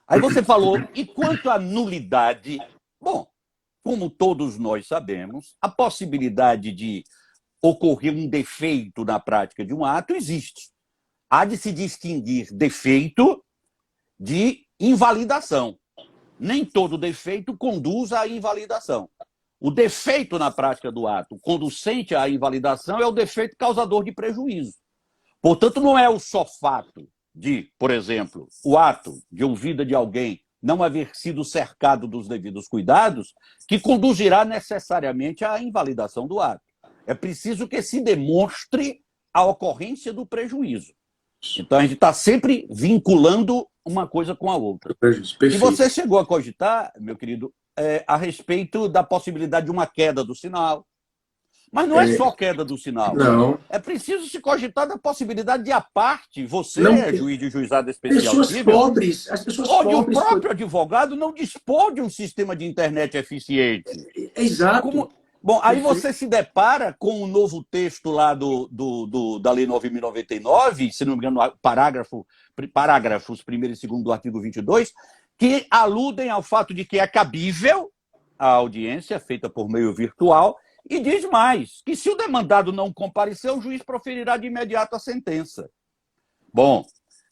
[SPEAKER 2] Aí você falou, e quanto à nulidade? Bom, como todos nós sabemos, a possibilidade de ocorrer um defeito na prática de um ato existe. Há de se distinguir defeito de invalidação. Nem todo defeito conduz à invalidação. O defeito na prática do ato conducente à invalidação é o defeito causador de prejuízo. Portanto, não é o só fato de, por exemplo, o ato de ouvida de alguém não haver sido cercado dos devidos cuidados que conduzirá necessariamente à invalidação do ato. É preciso que se demonstre a ocorrência do prejuízo. Então, a gente está sempre vinculando uma coisa com a outra.
[SPEAKER 1] Perfeito.
[SPEAKER 2] E você chegou a cogitar, meu querido, a respeito da possibilidade de uma queda do sinal. Mas não é só queda do sinal.
[SPEAKER 1] Não.
[SPEAKER 2] É preciso se cogitar da possibilidade de, à parte, você
[SPEAKER 1] Não,
[SPEAKER 2] é juiz de juizado especial
[SPEAKER 1] pessoas
[SPEAKER 2] civil,
[SPEAKER 1] pobres, as pessoas
[SPEAKER 2] onde
[SPEAKER 1] pobres...
[SPEAKER 2] o próprio advogado não dispõe de um sistema de internet eficiente.
[SPEAKER 1] Exato.
[SPEAKER 2] Bom, aí você se depara com o novo texto lá da Lei 9.099, se não me engano, parágrafos 1º e 2º do artigo 22, que aludem ao fato de que é cabível a audiência feita por meio virtual e diz mais, que se o demandado não comparecer, o juiz proferirá de imediato a sentença. Bom,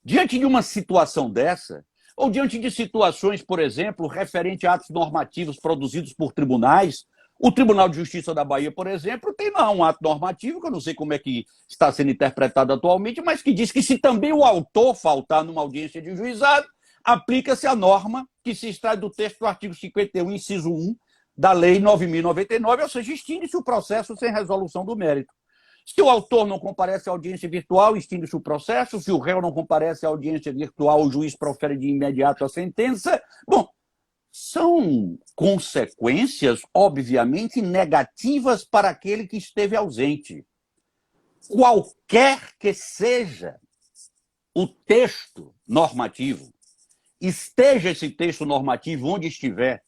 [SPEAKER 2] diante de uma situação dessa, ou diante de situações, por exemplo, referente a atos normativos produzidos por tribunais, o Tribunal de Justiça da Bahia, por exemplo, tem lá um ato normativo, que eu não sei como é que está sendo interpretado atualmente, mas que diz que se também o autor faltar numa audiência de juizado, aplica-se a norma que se extrai do texto do artigo 51, inciso 1, da Lei 9.099, ou seja, extingue-se o processo sem resolução do mérito. Se o autor não comparece à audiência virtual, extingue-se o processo. Se o réu não comparece à audiência virtual, o juiz profere de imediato a sentença. Bom, são consequências, obviamente, negativas para aquele que esteve ausente. Qualquer que seja o texto normativo, esteja esse texto normativo onde estiver,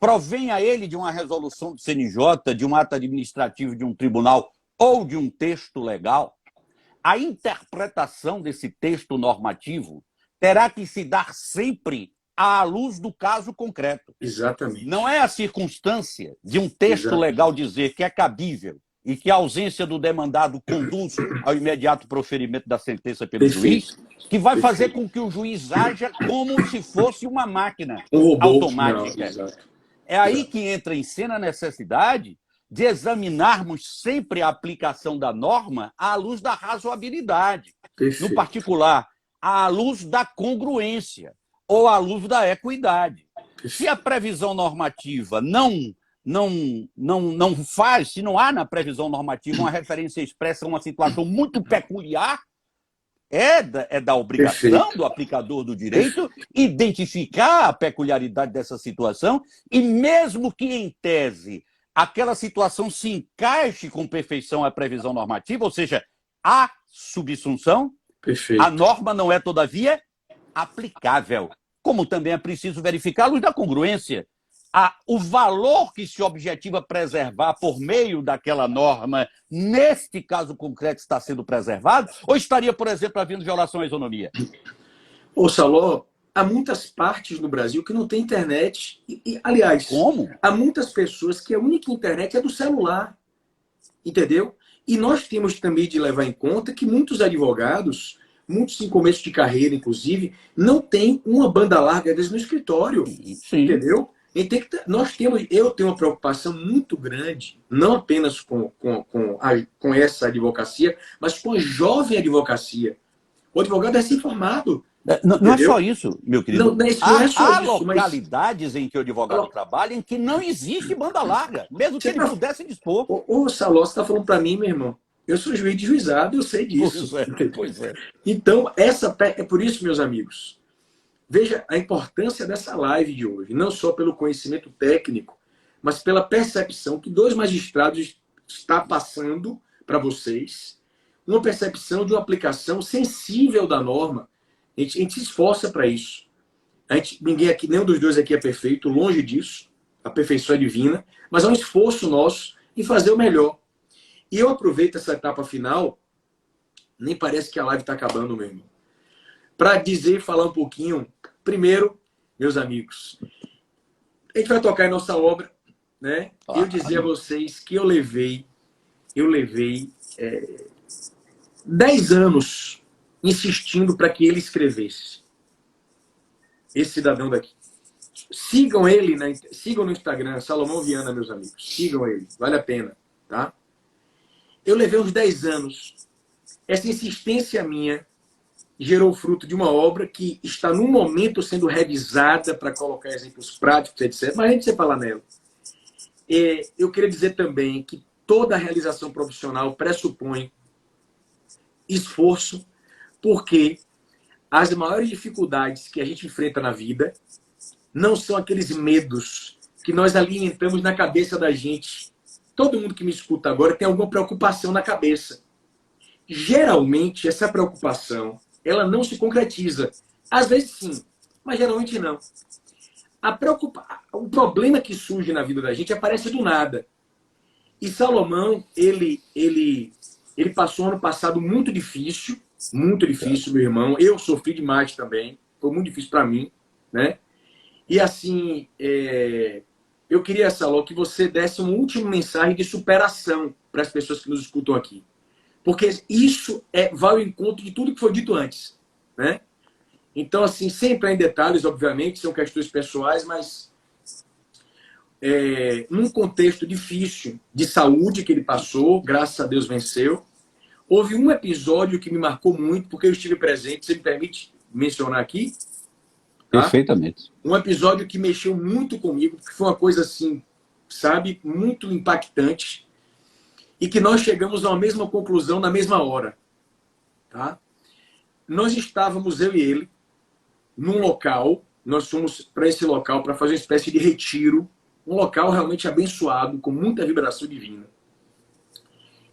[SPEAKER 2] provém a ele de uma resolução do CNJ, de um ato administrativo de um tribunal ou de um texto legal, a interpretação desse texto normativo terá que se dar sempre à luz do caso concreto.
[SPEAKER 1] Exatamente.
[SPEAKER 2] Não é a circunstância de um texto legal dizer que é cabível e que a ausência do demandado conduz ao imediato proferimento da sentença pelo juiz, que vai fazer com que o juiz haja como se fosse uma máquina automática. É aí que entra em cena a necessidade de examinarmos sempre a aplicação da norma à luz da razoabilidade, no particular, à luz da congruência ou à luz da equidade. Se a previsão normativa não faz, se não há na previsão normativa uma referência expressa a uma situação muito peculiar, é da obrigação do aplicador do direito identificar a peculiaridade dessa situação e mesmo que, em tese, aquela situação se encaixe com perfeição à previsão normativa, ou seja, a subsunção, a norma não é, todavia, aplicável. Como também é preciso verificar a luz da congruência. O valor que se objetiva preservar por meio daquela norma, neste caso concreto, está sendo preservado? Ou estaria, por exemplo, havendo violação à isonomia?
[SPEAKER 1] Ô, Saló, há muitas partes no Brasil que não tem internet. Aliás,
[SPEAKER 2] como?
[SPEAKER 1] Há muitas pessoas que a única internet é do celular. Entendeu? E nós temos também de levar em conta que muitos advogados, muitos em começo de carreira, inclusive, não têm uma banda larga desde no escritório.
[SPEAKER 2] Sim.
[SPEAKER 1] Entendeu? Eu tenho uma preocupação muito grande, não apenas com essa advocacia, mas com a jovem advocacia. O advogado é recém-formado.
[SPEAKER 2] Não é só isso, meu querido. Há
[SPEAKER 1] localidades
[SPEAKER 2] em que o advogado trabalha em que não existe banda larga, mesmo que ele pudesse dispor.
[SPEAKER 1] Ô, Saló, você está falando para mim, meu irmão? Eu sou juiz de juizado, eu sei disso.
[SPEAKER 2] Pois é.
[SPEAKER 1] Então, é por isso, meus amigos, veja a importância dessa live de hoje, não só pelo conhecimento técnico, mas pela percepção que dois magistrados estão passando para vocês, uma percepção de uma aplicação sensível da norma. A gente se esforça para isso. Ninguém aqui, nenhum dos dois aqui é perfeito, longe disso. A perfeição é divina, mas é um esforço nosso em fazer o melhor. E eu aproveito essa etapa final, nem parece que a live está acabando mesmo, para dizer e falar um pouquinho. Primeiro, meus amigos, a gente vai tocar em nossa obra, né? Eu dizer a vocês que eu levei 10 anos insistindo para que ele escrevesse. Esse cidadão daqui. Sigam ele, sigam no Instagram, Salomão Viana, meus amigos. Sigam ele, vale a pena, tá? Eu levei uns 10 anos. Essa insistência minha gerou fruto de uma obra que está, no momento, sendo revisada para colocar exemplos práticos, etc. Mas a gente vai falar nela. Eu queria dizer também que toda realização profissional pressupõe esforço, porque as maiores dificuldades que a gente enfrenta na vida não são aqueles medos que nós alimentamos na cabeça da gente. Todo mundo que me escuta agora tem alguma preocupação na cabeça. Geralmente, essa preocupação, ela não se concretiza. Às vezes sim, mas geralmente não. O problema que surge na vida da gente aparece do nada. E Salomão, ele passou um ano passado muito difícil, meu irmão. Eu sofri demais também, foi muito difícil para mim, né? E assim, eu queria, Saló, que você desse uma última mensagem de superação para as pessoas que nos escutam aqui. Porque isso vai ao encontro de tudo que foi dito antes, né? Então, assim, sem entrar em detalhes, obviamente, são questões pessoais, mas num contexto difícil de saúde que ele passou, graças a Deus venceu. Houve um episódio que me marcou muito, porque eu estive presente, você me permite mencionar aqui? Tá?
[SPEAKER 2] Perfeitamente.
[SPEAKER 1] Um episódio que mexeu muito comigo, que foi uma coisa assim, sabe, muito impactante, e que nós chegamos à mesma conclusão na mesma hora. Tá? Nós estávamos, eu e ele, num local, nós fomos para esse local para fazer uma espécie de retiro, um local realmente abençoado, com muita vibração divina.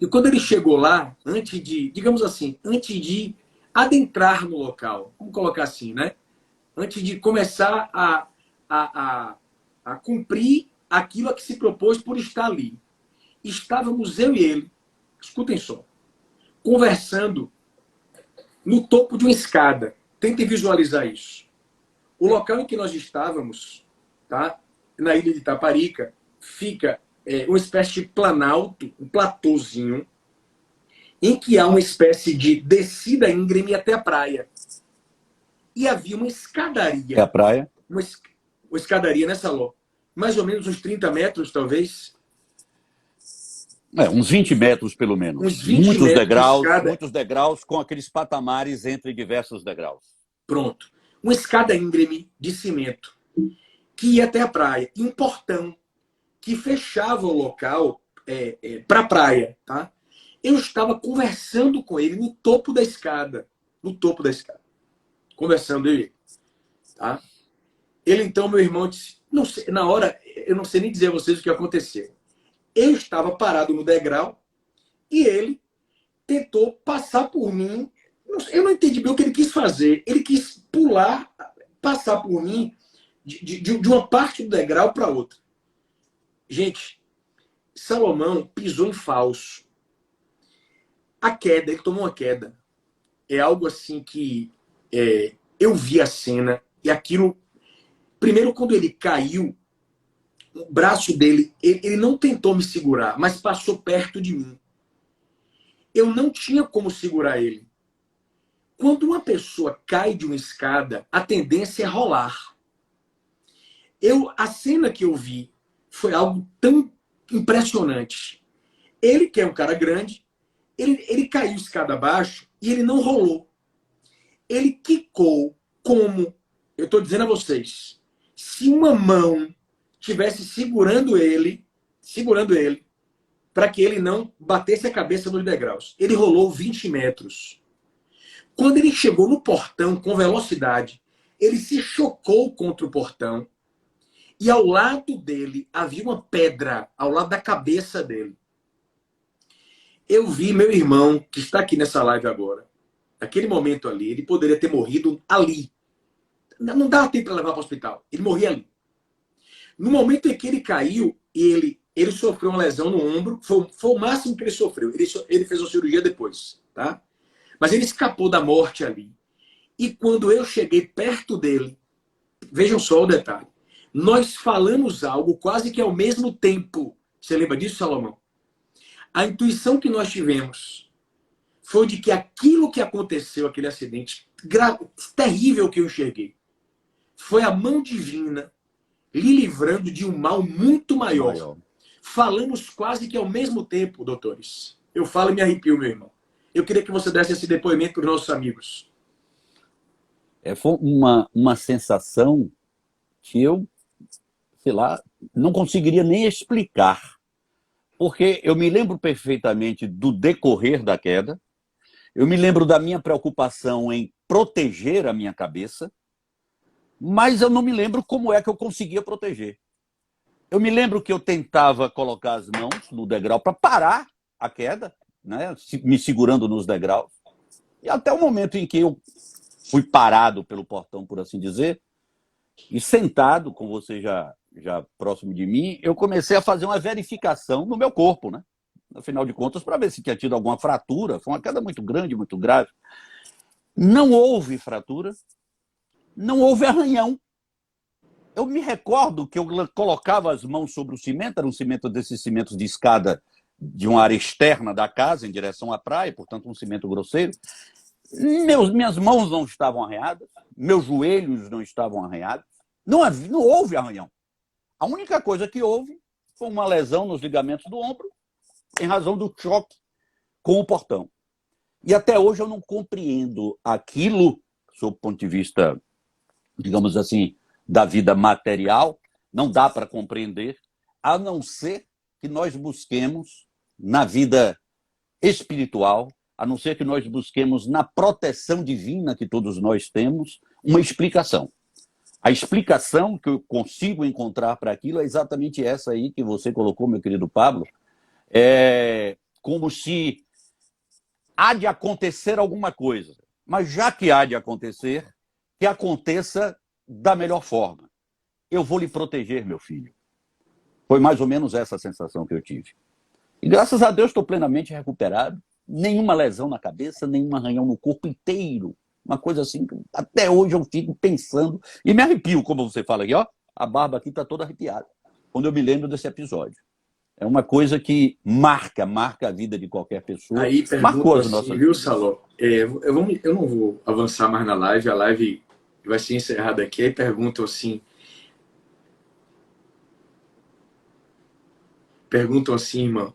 [SPEAKER 1] E quando ele chegou lá, antes de adentrar no local, vamos colocar assim, né? Antes de começar a a cumprir aquilo a que se propôs por estar ali. Estávamos eu e ele, escutem só, conversando no topo de uma escada. Tentem visualizar isso. O local em que nós estávamos, tá, na ilha de Itaparica, fica uma espécie de planalto, um platôzinho, em que há uma espécie de descida íngreme até a praia. E havia uma escadaria.
[SPEAKER 2] É a praia?
[SPEAKER 1] Uma escadaria nessa Ló. Mais ou menos uns 30 metros, talvez.
[SPEAKER 2] Uns 20 metros, pelo menos.
[SPEAKER 1] Uns 20 metros de escada.
[SPEAKER 2] Muitos degraus com aqueles patamares entre diversos degraus.
[SPEAKER 1] Pronto. Uma escada íngreme de cimento que ia até a praia. E um portão que fechava o local para a praia. Tá? Eu estava conversando com ele no topo da escada. No topo da escada. Conversando eu e ele. Tá? Ele, então, meu irmão, disse... Não sei, na hora, eu não sei nem dizer a vocês o que aconteceu. Eu estava parado no degrau e ele tentou passar por mim. Eu não entendi bem o que ele quis fazer. Ele quis pular, passar por mim de uma parte do degrau para outra. Gente, Salomão pisou em falso. A queda, ele tomou uma queda. É algo assim que eu vi a cena e aquilo... Primeiro, quando ele caiu, o braço dele, ele não tentou me segurar, mas passou perto de mim. Eu não tinha como segurar ele. Quando uma pessoa cai de uma escada, a tendência é rolar. A cena que eu vi foi algo tão impressionante. Ele, que é um cara grande, ele caiu escada abaixo e ele não rolou. Ele quicou como, eu estou dizendo a vocês, se uma mão estivesse segurando ele para que ele não batesse a cabeça nos degraus. Ele rolou 20 metros. Quando ele chegou no portão com velocidade, ele se chocou contra o portão e ao lado dele havia uma pedra, ao lado da cabeça dele. Eu vi meu irmão, que está aqui nessa live agora, naquele momento ali, ele poderia ter morrido ali. Não dava tempo para levar para o hospital. Ele morria ali. No momento em que ele caiu, ele sofreu uma lesão no ombro. Foi o máximo que ele sofreu. Ele fez uma cirurgia depois. Tá? Mas ele escapou da morte ali. E quando eu cheguei perto dele, vejam só o detalhe. Nós falamos algo quase que ao mesmo tempo. Você lembra disso, Salomão? A intuição que nós tivemos foi de que aquilo que aconteceu, aquele acidente terrível que eu enxerguei, foi a mão divina lhe livrando de um mal muito maior. Falamos quase que ao mesmo tempo, doutores. Eu falo e me arrepio, meu irmão. Eu queria que você desse esse depoimento para os nossos amigos.
[SPEAKER 2] Foi uma sensação que eu, sei lá, não conseguiria nem explicar. Porque eu me lembro perfeitamente do decorrer da queda, eu me lembro da minha preocupação em proteger a minha cabeça, mas eu não me lembro como é que eu conseguia proteger. Eu me lembro que eu tentava colocar as mãos no degrau para parar a queda, né? Me segurando nos degraus. E até o momento em que eu fui parado pelo portão, por assim dizer, e sentado, com você já próximo de mim, eu comecei a fazer uma verificação no meu corpo, né? Afinal de contas, para ver se tinha tido alguma fratura. Foi uma queda muito grande, muito grave. Não houve fratura, não houve arranhão. Eu me recordo que eu colocava as mãos sobre o cimento, era um cimento desses cimentos de escada de uma área externa da casa, em direção à praia, portanto um cimento grosseiro. Minhas mãos não estavam arranhadas, meus joelhos não estavam arranhados, não houve arranhão. A única coisa que houve foi uma lesão nos ligamentos do ombro, em razão do choque com o portão. E até hoje eu não compreendo aquilo, sob o ponto de vista, digamos assim, da vida material, não dá para compreender, a não ser que nós busquemos na vida espiritual, a não ser que nós busquemos na proteção divina que todos nós temos, uma explicação. A explicação que eu consigo encontrar para aquilo é exatamente essa aí que você colocou, meu querido Pablo. É como se há de acontecer alguma coisa, mas já que há de acontecer, que aconteça da melhor forma. eu vou lhe proteger, meu filho. Foi mais ou menos essa a sensação que eu tive. E graças a Deus estou plenamente recuperado. Nenhuma lesão na cabeça, nenhum arranhão no corpo inteiro. Uma coisa assim, que até hoje eu fico pensando e me arrepio, como você fala aqui, ó. A barba aqui está toda arrepiada quando eu me lembro desse episódio. É uma coisa que marca a vida de qualquer pessoa.
[SPEAKER 1] Aí
[SPEAKER 2] Marcou
[SPEAKER 1] pergunto
[SPEAKER 2] as
[SPEAKER 1] assim,
[SPEAKER 2] nossas
[SPEAKER 1] viu,
[SPEAKER 2] vidas.
[SPEAKER 1] Saló? Eu não vou avançar mais na live, a live vai ser encerrada aqui. Aí perguntam assim, irmão,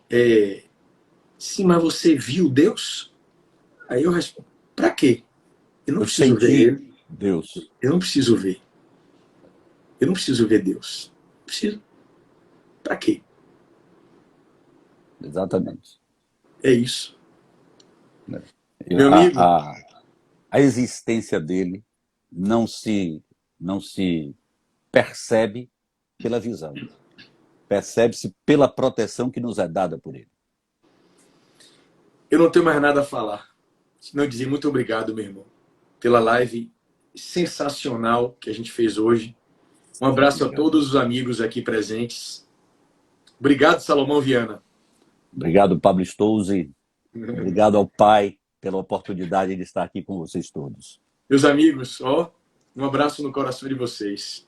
[SPEAKER 1] sim, mas você viu Deus? Aí eu respondo, pra quê? Eu não
[SPEAKER 2] Eu
[SPEAKER 1] preciso ver
[SPEAKER 2] senti
[SPEAKER 1] ele,
[SPEAKER 2] Deus.
[SPEAKER 1] eu não preciso ver. Eu não preciso ver Deus. Preciso. Pra quê?
[SPEAKER 2] Exatamente.
[SPEAKER 1] É isso. Meu amigo,
[SPEAKER 2] A, a, a existência dele não se percebe pela visão. Percebe-se pela proteção que nos é dada por ele.
[SPEAKER 1] eu não tenho mais nada a falar. Senão dizer muito obrigado, meu irmão, pela live sensacional que a gente fez hoje. Um abraço a
[SPEAKER 2] Obrigado.
[SPEAKER 1] todos os amigos aqui presentes. Obrigado, Salomão Viana.
[SPEAKER 2] Obrigado, Pablo Stouze. Obrigado ao Pai pela oportunidade de estar aqui com vocês todos.
[SPEAKER 1] Meus amigos, um abraço no coração de vocês.